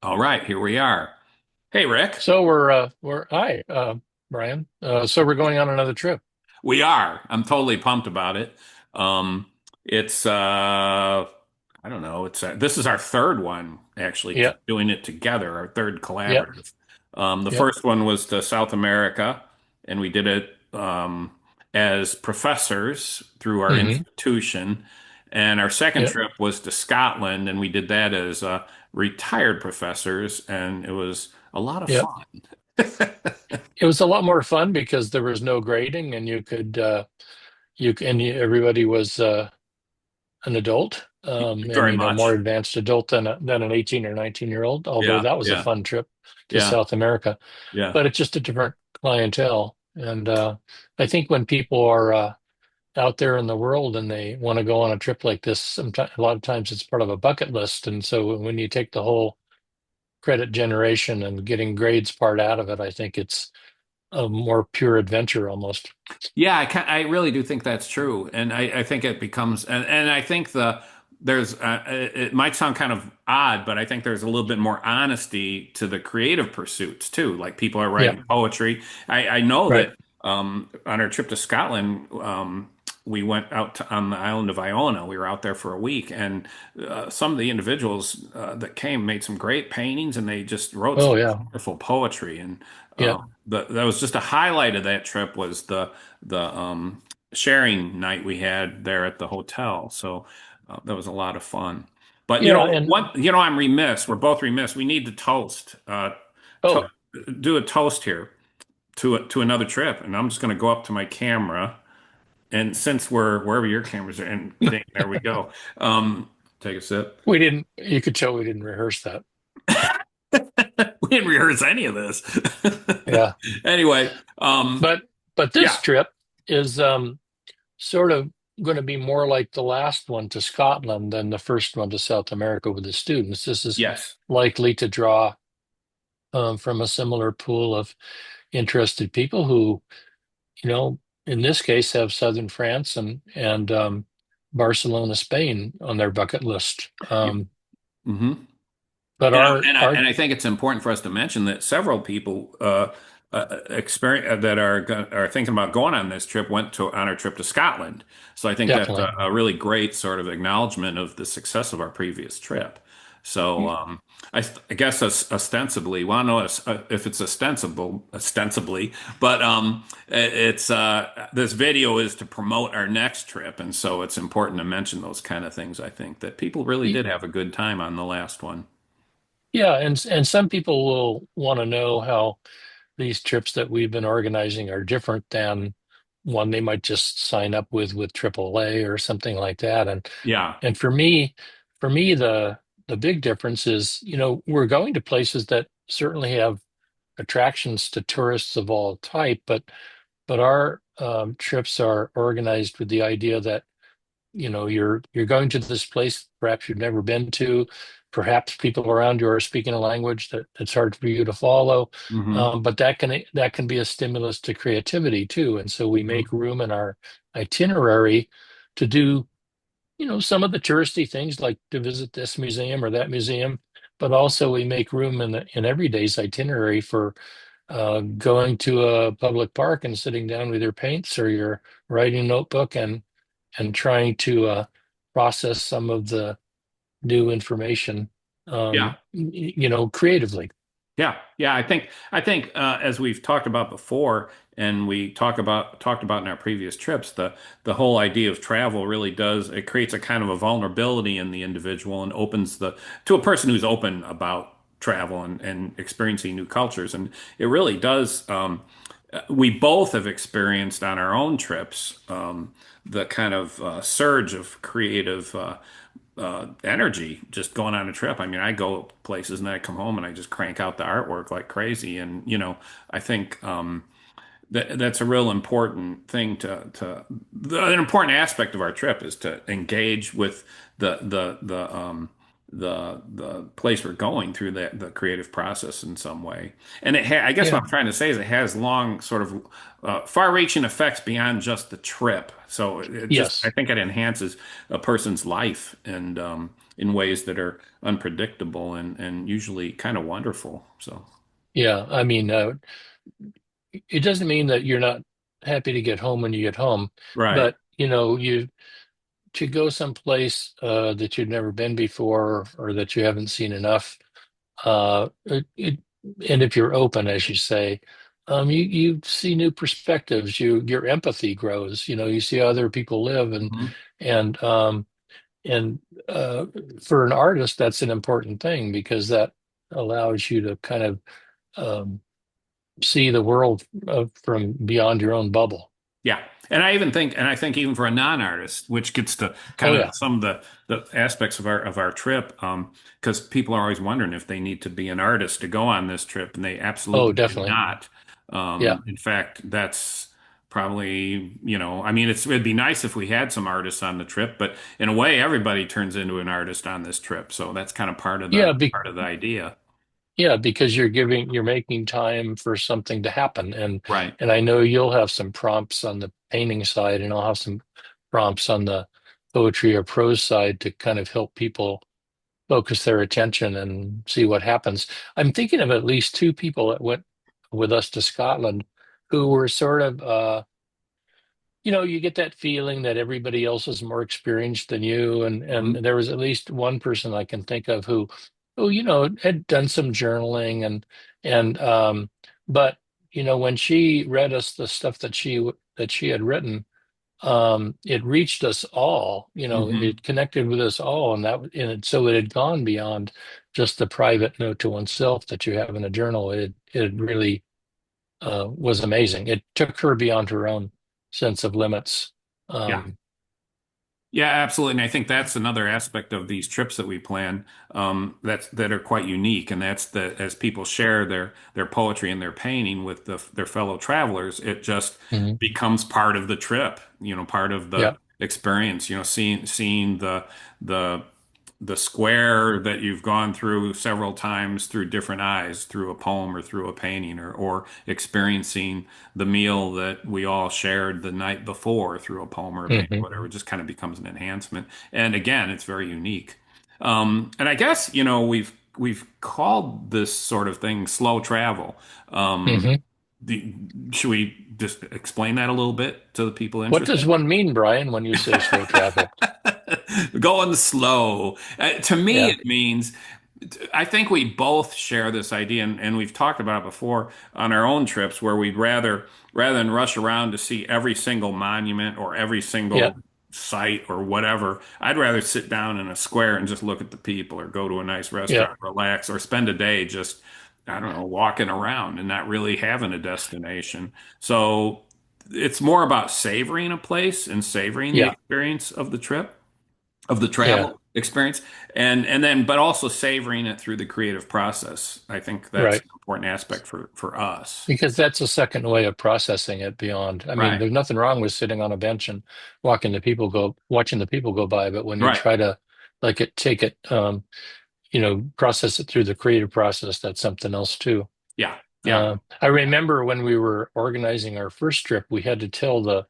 All right, here we are. Hey, Rick. So we're hi, Brian. So we're going on another trip. We are. I'm totally pumped about it. Um, it's I don't know. This is our third one actually Yep, doing it together, our third yep, collaborative. The yep. first one was to South America, and we did it as professors through our Hmm. institution. And our second Yep, trip was to Scotland, and we did that as retired professors, and it was a lot of yep. fun. It was a lot more fun because there was no grading, and everybody was an adult, and Very more much. advanced adult than an 18 or 19-year old. Although Yeah, that was a yeah, fun trip to yeah, South America, yeah. but it's just a different clientele. And I think when people are out there in the world and they want to go on a trip like this, sometimes a lot of times it's part of a bucket list. And so when you take the whole credit generation and getting grades part out of it, I think it's a more pure adventure almost. Yeah, I really do think that's true, and I think it becomes, and I think there's it might sound kind of odd, but I think there's a little bit more honesty to the creative pursuits too. Like people are Yeah, writing poetry. I know right. that on our trip to Scotland, we went on the island of Iona. We were out there for a week, and some of the individuals that came made some great paintings, and they just wrote Oh some yeah, wonderful poetry. And yeah. that was just a highlight of that trip was the sharing night we had there at the hotel. So that was a lot of fun. But Yeah, and I'm remiss. We're both remiss. We need to toast. To, oh, do a toast here to another trip, and I'm just going to go up to my camera. And since we're wherever your cameras are, and dang, there we go. Take a sip. you could tell we didn't rehearse that. We didn't rehearse any of this. Yeah. Anyway, But but yeah, this trip is sort of going to be more like the last one to Scotland than the first one to South America with the students. This is yes. likely to draw from a similar pool of interested people who, in this case, have southern France and Barcelona, Spain on their bucket list. Hmm. But And our our I think it's important for us to mention that several people experience that are thinking about going on this trip went to on our trip to Scotland. So I think that's definitely. a really great sort of acknowledgement of the success of our previous trip. So I guess ostensibly, well, I don't know if it's ostensibly, but it's this video is to promote our next trip, and so it's important to mention those kind of things. I think that people really did have a good time on the last one. Yeah, and some people will want to know how these trips that we've been organizing are different than one they might just sign up with AAA or something like that. Yeah. And for me, the big difference is, we're going to places that certainly have attractions to tourists of all type, but our trips are organized with the idea that you're going to this place perhaps you've never been to. Perhaps people around you are speaking a language that it's hard for you to follow, Hmm. but that can be a stimulus to creativity too. And so we make room in our itinerary to do some of the touristy things like to visit this museum or that museum, but also we make room in every day's itinerary for going to a public park and sitting down with your paints or your writing notebook and trying to process some of the new information, Yeah. creatively. Yeah. Yeah. I think as we've talked about before, and we talked about in our previous trips, the whole idea of travel really does it creates a kind of a vulnerability in the individual and opens the to a person who's open about travel and experiencing new cultures, and it really does. We both have experienced on our own trips the kind of surge of creative energy just going on a trip. I mean, I go places and then I come home and I just crank out the artwork like crazy. And I think that's a real important thing an important aspect of our trip is to engage with the place we're going through the creative process in some way. And I guess what Yeah. I'm trying to say is it has long sort of far-reaching effects beyond just the trip. So it just I Yes. think it enhances a person's life, and in ways that are unpredictable and usually kind of wonderful. So, Yeah, I mean, it doesn't mean that you're not happy to get home when you get home, right. but you to go someplace that you've never been before or that you haven't seen enough. And if you're open, as you say, you see new perspectives. Your empathy grows. You see how other people live, Mhm. and um, and for an artist, that's an important thing because that allows you to kind of um, see the world from beyond your own bubble. Yeah. And I think even for a non-artist, which gets to Oh kind of yeah. some of the aspects of our trip, because people are always wondering if they need to be an artist to go on this trip, and they Oh, absolutely do definitely. not. Yeah. In fact, that's probably, I mean, it'd be nice if we had some artists on the trip, but in a way, everybody turns into an artist on this trip. So that's kind of Yeah. part of the idea. Yeah, because you're making time for something to happen. And Right. and I know you'll have some prompts on the painting side and I'll have some prompts on the poetry or prose side to kind of help people focus their attention and see what happens. I'm thinking of at least two people that went with us to Scotland who were sort of you get that feeling that everybody else is more experienced than you, and Mhm. there was at least one person I can think of who had done some journaling and but when she read us the stuff that she had written, it reached us all. Mhm. It connected with us all, so it had gone beyond just the private note to oneself that you have in a journal. It really was amazing. It took her beyond her own sense of limits. Yeah. Um, Yeah, absolutely. And I think that's another aspect of these trips that we plan, that are quite unique. And that's that as people share their poetry and their painting with their fellow travelers, it just mhm. becomes part of the trip, part of the Yeah, experience, seeing the the square that you've gone through several times through different eyes, through a poem or through a painting, or experiencing the meal that we all shared the night before through a poem or a painting, hmm whatever. It just kind of becomes an enhancement. And again, it's very unique. And I guess, we've called this sort of thing slow travel. Um, hmm the, should we just explain that a little bit to the people What does interested? one mean, Brian, when you say slow travel? Going slow. To me, Yeah, it means I think we both share this idea, and we've talked about it before on our own trips, where we'd rather than rush around to see every single monument or every yeah, single site or whatever, I'd rather sit down in a square and just look at the people, or go to a nice yeah, restaurant, relax, or spend a day just, I don't know, walking around and not really having a destination. So it's more about savoring a place and savoring the yeah, experience of the trip, of the yeah, travel experience, and then but also savoring it through the creative process. I think that's right. an important aspect for us. Because that's a second way of processing it beyond. I mean, Right. there's nothing wrong with sitting on a bench and watching the people go by, but when you Right. try to take it, process it through the creative process, that's something else too. Yeah. Yeah. I remember when we were organizing our first trip, we had to tell the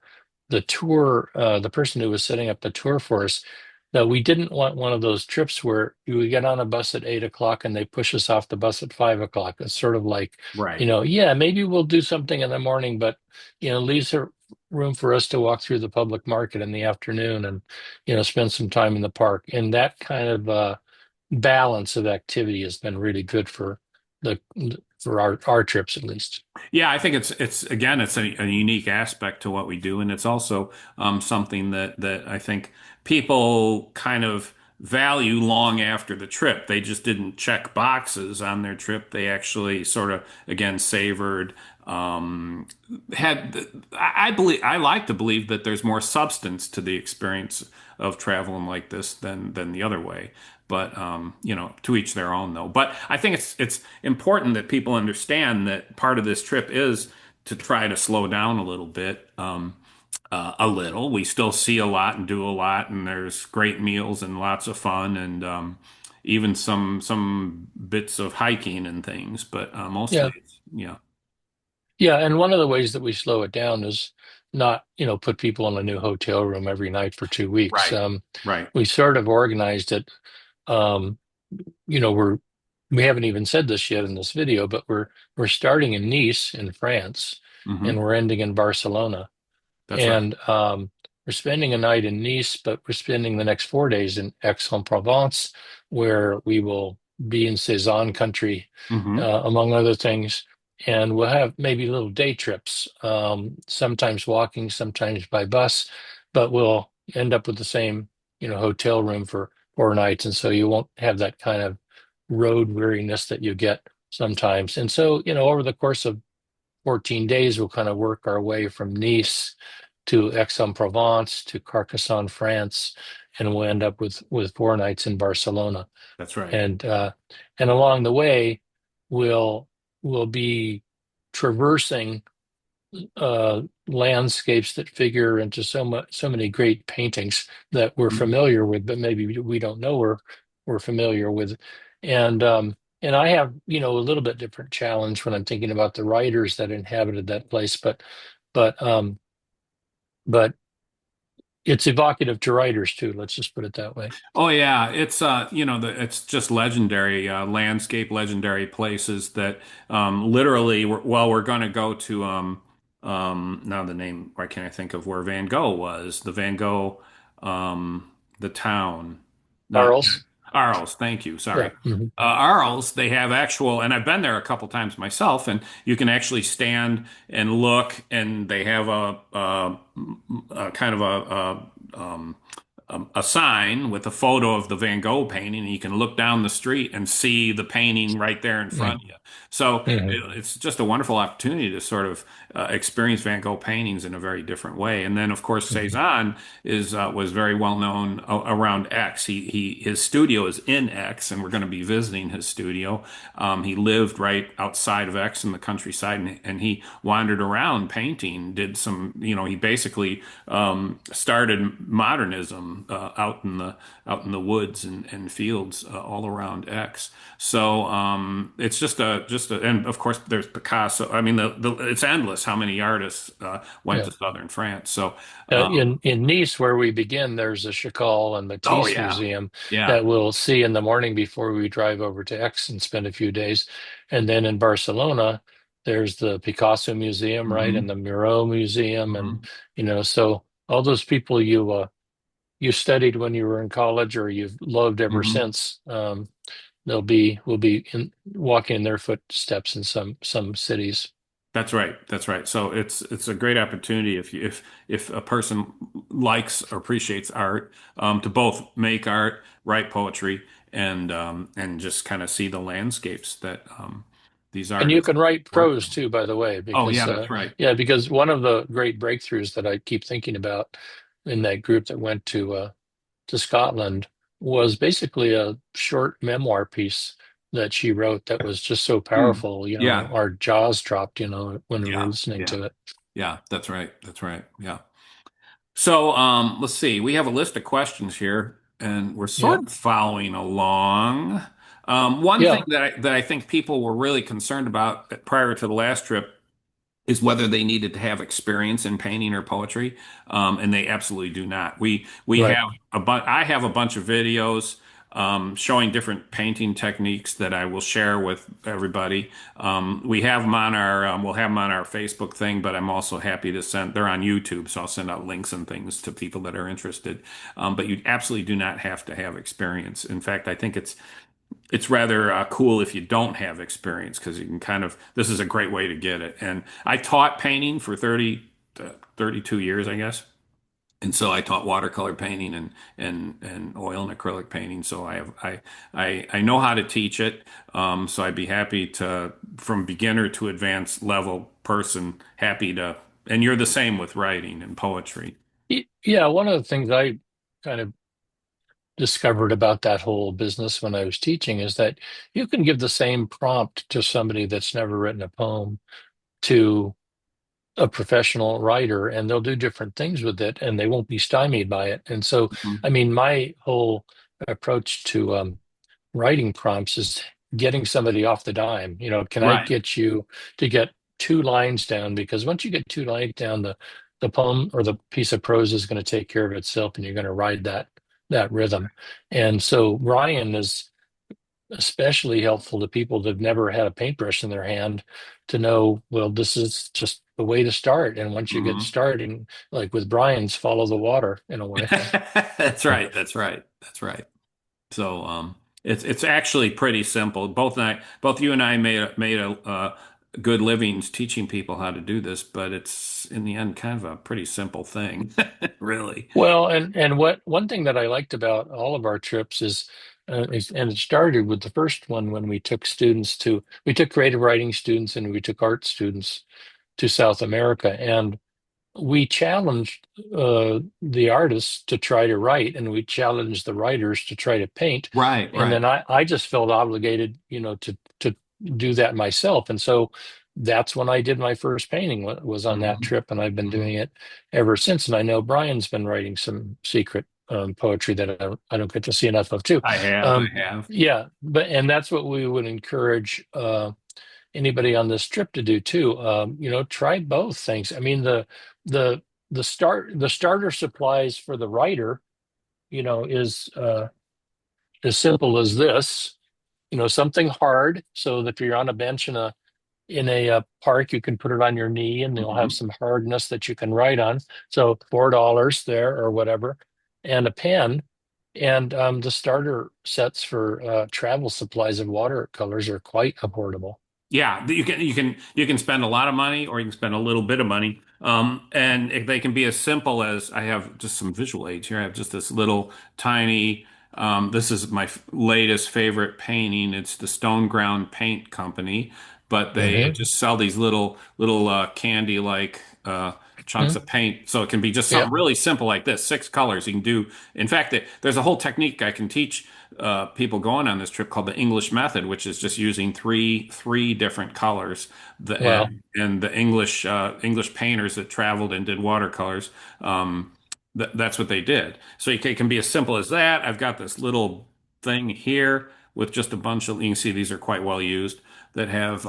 person who was setting up the tour for us that we didn't want one of those trips where we get on a bus at 8 o'clock and they push us off the bus at 5 o'clock. It's sort of like, Right. yeah, maybe we'll do something in the morning, but leaves a room for us to walk through the public market in the afternoon and spend some time in the park. And that kind of balance of activity has been really good the for our trips at least. Yeah, I think it's again, it's a unique aspect to what we do, and it's also something that I think people kind of value long after the trip. They just didn't check boxes on their trip. They actually sort of again savored. Had I believe I like to believe that there's more substance to the experience of traveling like this than the other way. But to each their own, though. But I think it's important that people understand that part of this trip is to try to slow down a little bit. A little. We still see a lot and do a lot, and there's great meals and lots of fun, and even some bits of hiking and things. But mostly, Yeah. it's, yeah, Yeah, and one of the ways that we slow it down is not, put people in a new hotel room every night for 2 weeks. right, right, We sort of organized it. um, you know, we haven't even said this yet in this video, but we're starting in Nice in France, and Hmm. we're ending in Barcelona. That's right. And we're spending a night in Nice, but we're spending the next 4 days in Aix-en-Provence, where we will be in Cézanne country, Hmm. among other things. And we'll have maybe little day trips, sometimes walking, sometimes by bus, but we'll end up with the same, hotel room for 4 nights. And so you won't have that kind of road weariness that you get sometimes. And so, over the course of 14 days, we'll kind of work our way from Nice to Aix-en-Provence to Carcassonne, France, and we'll end up with 4 nights in Barcelona. That's right. And along the way, we'll we'll be traversing landscapes that figure into so many great paintings that we're Mhm. familiar with, but maybe we don't know we're familiar with. And I have, a little bit different challenge when I'm thinking about the writers that inhabited that place, but but it's evocative to writers too. Let's just put it that way. Oh yeah, it's it's just legendary landscape, legendary places that literally we're going to go to now the name, why can't I think of where Van Gogh was? The Van Gogh the town, not Charles, Arles, thank you. yeah, Sorry. mhm. Arles, they have actual, and I've been there a couple times myself, and you can actually stand and look, and they have a kind of a sign with a photo of the Van Gogh painting, and you can look down the street and see the painting right there in front of you. So Mhm. it's just a wonderful opportunity to sort of experience Van Gogh paintings in a very different way. And then, of course, Mhm. Cezanne is was very well known around X. His studio is in X, and we're going to be visiting his studio. He lived right outside of X in the countryside, and he wandered around painting. Did some, he basically started modernism out in the woods and fields all around X. So it's and of course there's Picasso. I mean, it's endless how many artists went Yeah. to southern France. So In Nice, where we begin, there's a Chagall and oh Matisse yeah, museum yeah. that we'll see in the morning before we drive over to Aix and spend a few days. And then in Barcelona, there's the Picasso Museum, right, and Hmm. the Miro Museum, and Hmm. so all those people you studied when you were in college or you've loved ever Hmm. since, will be walking in their footsteps in some cities. That's right. That's right. So it's a great opportunity if a person likes or appreciates art, to both make art, write poetry, and just kind of see the landscapes that these And you artists can write work. prose too, by the way, Oh yeah, because that's right. because one of the great breakthroughs that I keep thinking about in that group that went to Scotland was basically a short memoir piece that she wrote that was just so Hmm. powerful. Yeah, Our jaws dropped, when we were yeah, listening yeah, to it. yeah. That's right. That's right. Yeah. So let's see. We have a list of questions here, and we're sort Yeah, of following along. One thing yeah, that I think people were really concerned about prior to the last trip is whether they needed to have experience in painting or poetry, and they absolutely do not. We right. have I have a bunch of videos showing different painting techniques that I will share with everybody. We have them on our we'll have them on our Facebook thing, but I'm also happy to send. They're on YouTube, so I'll send out links and things to people that are interested. But you absolutely do not have to have experience. In fact, I think it's rather cool if you don't have experience because you can kind of this is a great way to get it. And I taught painting for 32 years, I guess. And so I taught watercolor painting and oil and acrylic painting. So I know how to teach it. So I'd be happy to, from beginner to advanced level person, happy to. And you're the same with writing and poetry. Yeah, one of the things I kind of discovered about that whole business when I was teaching is that you can give the same prompt to somebody that's never written a poem to a professional writer, and they'll do different things with it and they won't be stymied by it. And so, Mhm. I mean, my whole approach to writing prompts is getting somebody off the dime. Can I Right. get you to get 2 lines down? Because once you get 2 lines down, the poem or the piece of prose is going to take care of itself, and you're going to ride that that rhythm. And so Ryan is especially helpful to people that've never had a paintbrush in their hand to know, well, this is just the way to start. And once you get Mhm. starting, like with Brian's, follow the water in a way. That's right. That's right. That's right. So it's actually pretty simple. Both you and I made a good livings teaching people how to do this, but it's in the end kind of a pretty simple thing, really. Well, and what one thing that I liked about all of our trips and it started with the first one when we took creative writing students and we took art students to South America, and we challenged the artists to try to write, and we challenged the writers to try to paint. Right, And right. then I just felt obligated, to do that myself. And so that's when I did my first painting was on that Hmm. trip, and I've been Hmm. doing it ever since. And I know Brian's been writing some secret poetry that I don't get to see enough of too. I Um, have. yeah, and that's what we would encourage. Anybody on this trip to do too. Try both things. I mean, the the starter supplies for the writer, is as simple as this. Something hard, so that if you're on a bench in a park, you can put it on your knee, and they'll have Hmm. some hardness that you can write on. So $4 there or whatever, and a pen. And the starter sets for travel supplies of watercolors are quite affordable. Yeah, you can spend a lot of money or you can spend a little bit of money. And they can be as simple as I have just some visual aids here. I have just this little tiny. This is my latest favorite painting. It's the Stone Ground Paint Company, but they Hmm. just sell these little candy like chunks of paint. So it can be just Yeah, something really simple like this, 6 colors. You can do. In fact, there's a whole technique I can teach people going on this trip called the English method, which is just using three different colors. The well, and the English painters that traveled and did watercolors, that's what they did. So it can be as simple as that. I've got this little thing here with just a bunch of. You can see these are quite well used. That have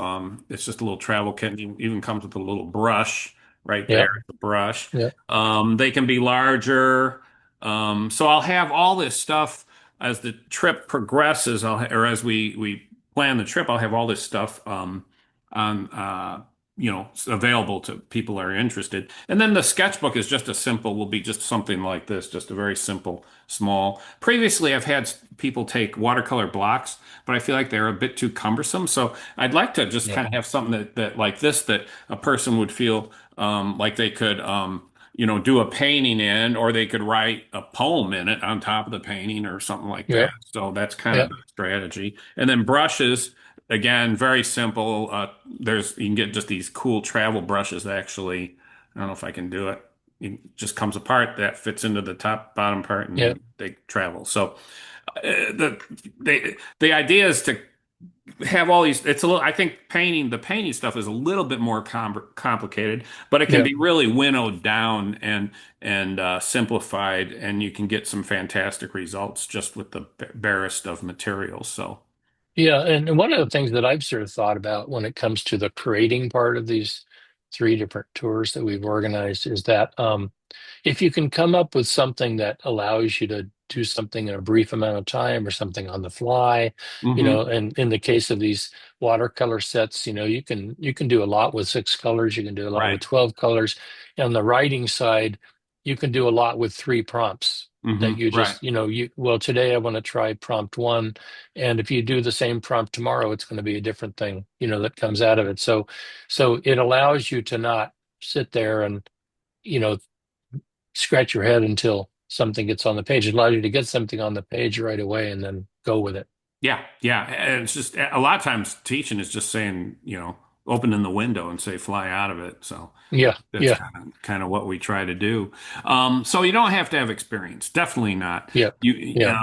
it's just a little travel kit. It even comes with a little brush right there. yeah, The brush. yeah, They can be larger. So I'll have all this stuff as the trip progresses, or as we plan the trip, I'll have all this stuff on available to people that are interested. And then the sketchbook is just a simple, will be just something like this, just a very simple, small. Previously, I've had people take watercolor blocks, but I feel like they're a bit too cumbersome. So I'd like to just yeah, kind of have something that like this that a person would feel like they could. Do a painting in, or they could write a poem in it on top of the painting or something like yeah, that. So that's kind yeah, of the strategy. And then brushes, again, very simple. You can get just these cool travel brushes. Actually, I don't know if I can do it. It just comes apart. That fits into the top bottom part, yeah, and they travel. So the idea is to have all these. It's a little. I think the painting stuff is a little bit more complicated, but it can yeah. be really winnowed down and simplified, and you can get some fantastic results just with the barest of materials. So, Yeah, and one of the things that I've sort of thought about when it comes to the creating part of these three different tours that we've organized is that if you can come up with something that allows you to do something in a brief amount of time or something on the fly, hmm. and in the case of these watercolor sets, you can do a lot with 6 colors, you can do a lot with Right. 12 colors. On the writing side, you can do a lot with 3 prompts that Hmm. you Right. just, well, today I want to try prompt one. And if you do the same prompt tomorrow, it's going to be a different thing, that comes out of it. So it allows you to not sit there and, you know, scratch your head until something gets on the page. It allows you to get something on the page right away and then go with it. Yeah, yeah. And it's just a lot of times teaching is just saying, opening the window and say fly out of it. So Yeah, that's yeah, kind of what we try to do. So you don't have to have experience. Definitely not. yeah, You yeah,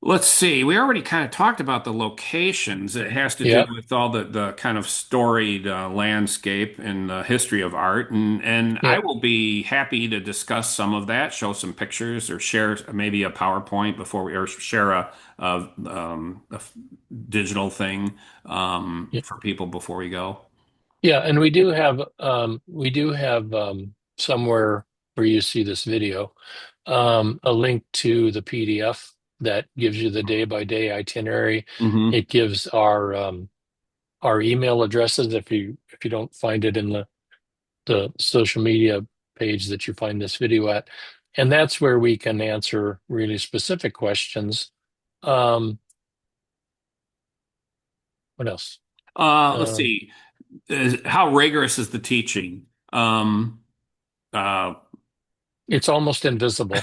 Let's see. We already kind of talked about the locations. It has to do yeah, with all the kind of storied landscape and the history of art, and I yeah. will be happy to discuss some of that, show some pictures, or share maybe a PowerPoint before we or share a digital thing Yeah. for people before we go. Yeah, and we do have somewhere. where you see this video, a link to the PDF that gives you the day-by-day itinerary. Hmm. It gives our email addresses if you don't find it in the social media page that you find this video at. And that's where we can answer really specific questions. Um, what else? Let's Um, see. How rigorous is the teaching? Uh, it's almost invisible.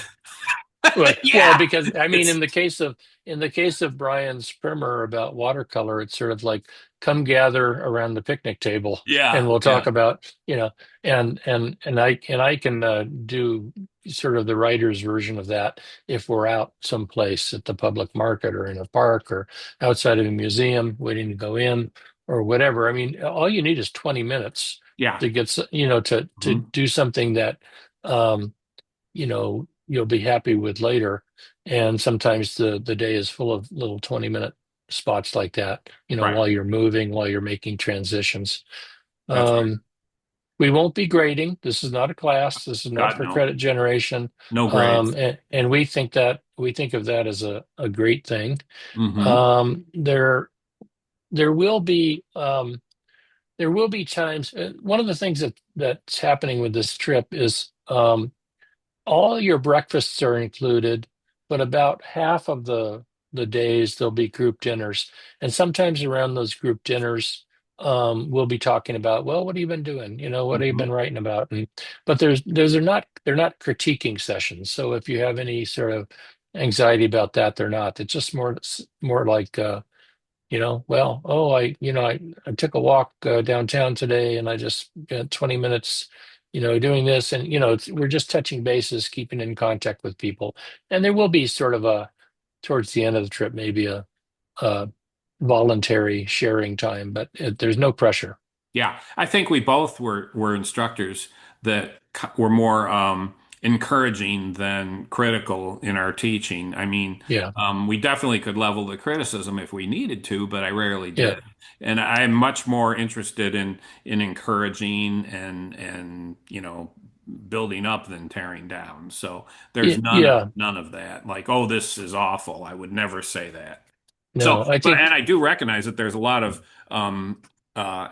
Well, yeah, because I mean, it's in the case of Brian's primer about watercolor, it's sort of like come gather around the picnic table and yeah, we'll yeah, talk about, and I can do sort of the writer's version of that if we're out someplace at the public market or in a park or outside of a museum waiting to go in or whatever. I mean, all you need is 20 minutes yeah. to to Hmm. do something that um you'll be happy with later. And sometimes the day is full of little 20-minute spots like that, Right. while you're moving, while you're making transitions. That's right. um we won't be grading. This is not a class. This is not God, for no, credit generation. no grades. And we think of that as a great thing. Hmm. There will be there will be times. One of the things that's happening with this trip is all your breakfasts are included, but about half of the days there'll be group dinners, and sometimes around those group dinners, we'll be talking about, well, what have you been doing? What have you Hmm. been writing about? And but those are not they're not critiquing sessions. So if you have any sort of anxiety about that, they're not. It's just more like well, oh, I took a walk downtown today and I just spent 20 minutes, doing this. And, we're just touching bases, keeping in contact with people. And there will be sort of towards the end of the trip, maybe a voluntary sharing time, but there's no pressure. Yeah, I think we both were instructors that were more encouraging than critical in our teaching. I mean, Yeah. we definitely could level the criticism if we needed to, but I rarely Yeah. did. And I'm much more interested in encouraging and building up than tearing down. So there's Yeah. none of that. Like, oh, this is awful. I would never say that. So, No, I but and think, I do recognize that there's a lot of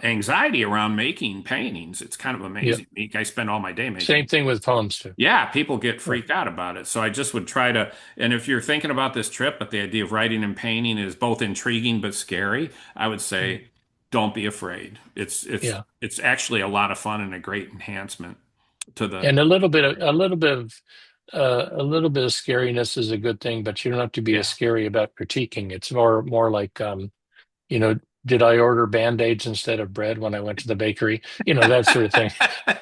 anxiety around making paintings. It's kind of yeah. amazing. I spend all my day Same making. thing with poems too. Yeah, people get Yeah. freaked out about it. So I just would try to, and if you're thinking about this trip, but the idea of writing and painting is both intriguing but scary, I would Mm. say don't be afraid. Yeah. It's actually a lot of fun and a great enhancement to the And a little bit of scariness is a good thing, but you don't have to be as yeah. scary about critiquing. It's more like, you know, did I order Band-Aids instead of bread when I went to the bakery? That sort of thing.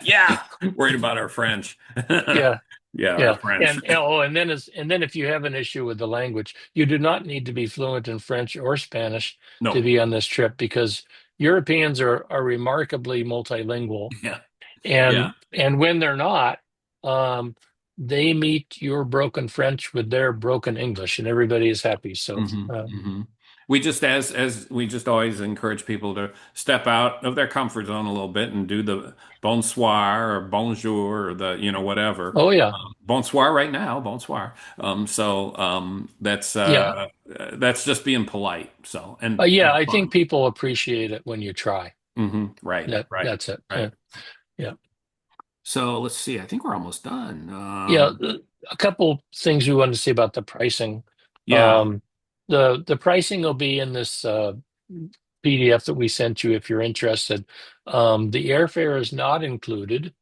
Yeah, worried about our French. Yeah, Yeah, our yeah. French. And then if you have an issue with the language, you do not need to be fluent in French or Spanish to No. be on this trip because Europeans are remarkably multilingual. Yeah. Yeah. And when they're not, um, they meet your broken French with their broken English, and everybody is happy. So, Hmm. Hmm. We just as we just always encourage people to step out of their comfort zone a little bit and do the bonsoir or bonjour or the whatever. oh yeah, Bonsoir right now, bonsoir. yeah, That's just being polite. So yeah. and I think fun. people appreciate it when you try. Right, right, That's it. right. Yeah, So let's see. I think we're almost done. yeah. A couple things we wanted to say about the pricing. Yeah, Um, the pricing will be in this PDF that we sent you if you're interested. The airfare is not included.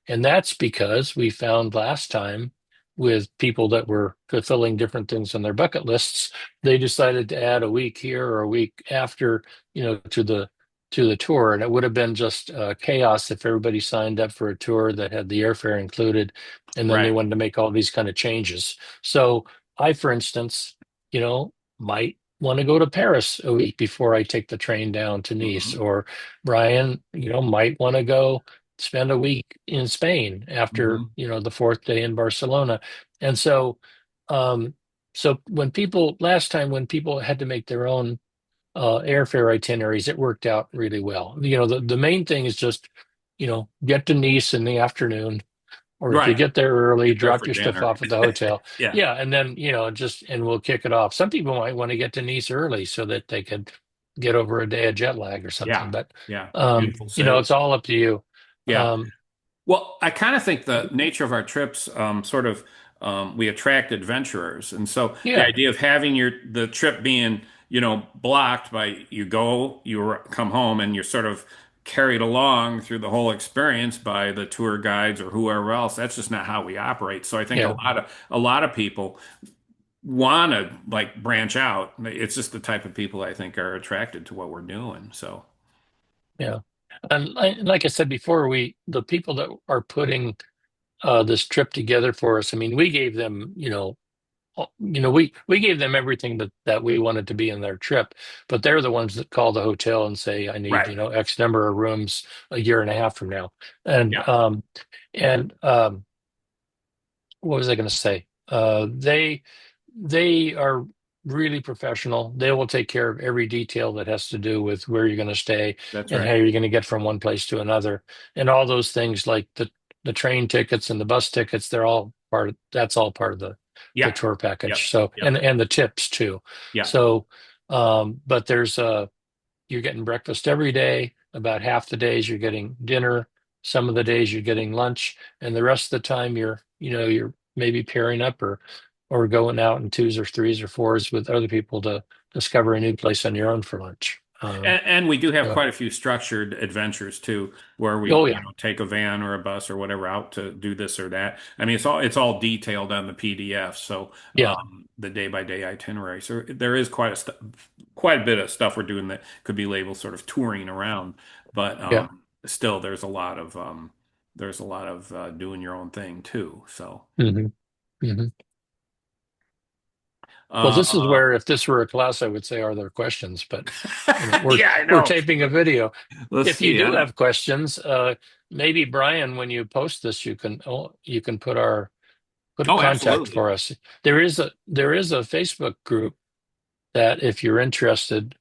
And that's because we found last time with people that were fulfilling different things on their bucket lists, they decided to add a week here or a week after, to the tour. And it would have been just chaos if everybody signed up for a tour that had the airfare included, and then they right. wanted to make all these kind of changes. So I, for instance, might want to go to Paris a week before I take the train down to Nice, Hmm. or Brian, might want to go spend a week in Spain after, Hmm. the fourth day in Barcelona. And um, so last time when people had to make their own airfare itineraries, it worked out really well. The main thing is just, get to Nice in the afternoon, Or if you Right. get there early, Get there drop for your stuff dinner. off at the hotel. Yeah. Yeah, and then, just and we'll kick it off. Some people might want to get to Nice early so that they could get over a day of jet lag or Yeah. something. But Yeah. Beautiful it's city. all up to you. Yeah. Um, Well, I kind of think the nature of our trips sort of we attract adventurers, and so the yeah, idea of having the trip being blocked by come home, and you're sort of carried along through the whole experience by the tour guides or whoever else. That's just not how we operate. So I think yeah, a lot of people want to like branch out. It's just the type of people I think are attracted to what we're doing. So yeah. And like I said before, the people that are putting this trip together for us, I mean, we gave them, we gave them everything that we wanted to be in their trip, but they're the ones that call the hotel and say, I need, right. X number of rooms a year and a half from now. And Yeah. and what was I going to say? They are really professional. They will take care of every detail that has to do with where you're going to stay That's and how right. you're going to get from one place to another, and all those things like the train tickets and the bus tickets. That's all part of the Yeah. tour Yep. package. So Yep. and the tips too. Yeah. So, but you're getting breakfast every day. About half the days you're getting dinner. Some of the days you're getting lunch, and the rest of the time you're maybe pairing up or going out in twos or threes or fours with other people to discover a new place on your own for lunch. And we do have Yeah. quite a few structured adventures too, where we, Oh yeah, take a van or a bus or whatever out to do this or that. I mean, it's all detailed on the PDF, so yeah, the day by day itinerary. So there is quite a bit of stuff we're doing that could be labeled sort of touring around, but yeah. still there's a lot of doing your own thing too. So hmm hmm Well, this is uh, where if this were a class, I would say, are there questions? But we're yeah, I we're know. taping a video. Let's If you see. do have questions, maybe Brian, when you post this, you can put a Oh, contact absolutely. for us. There is a Facebook group that if you're interested,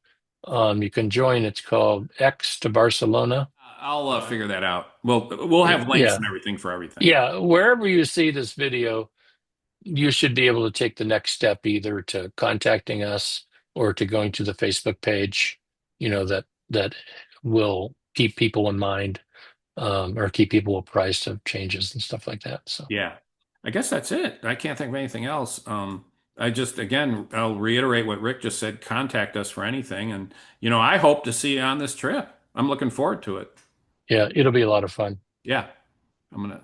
you can join. It's called X to Barcelona. I'll figure that out. We'll have links Yeah, and everything for everything. yeah. Wherever you see this video, you should be able to take the next step, either to contacting us or to going to the Facebook page. That will keep people in mind, or keep people apprised of changes and stuff like that. So Yeah. I guess that's it. I can't think of anything else. Again, I'll reiterate what Rick just said. Contact us for anything. And, I hope to see you on this trip. I'm looking forward to it. yeah, it'll be a lot of fun. Yeah. I'm gonna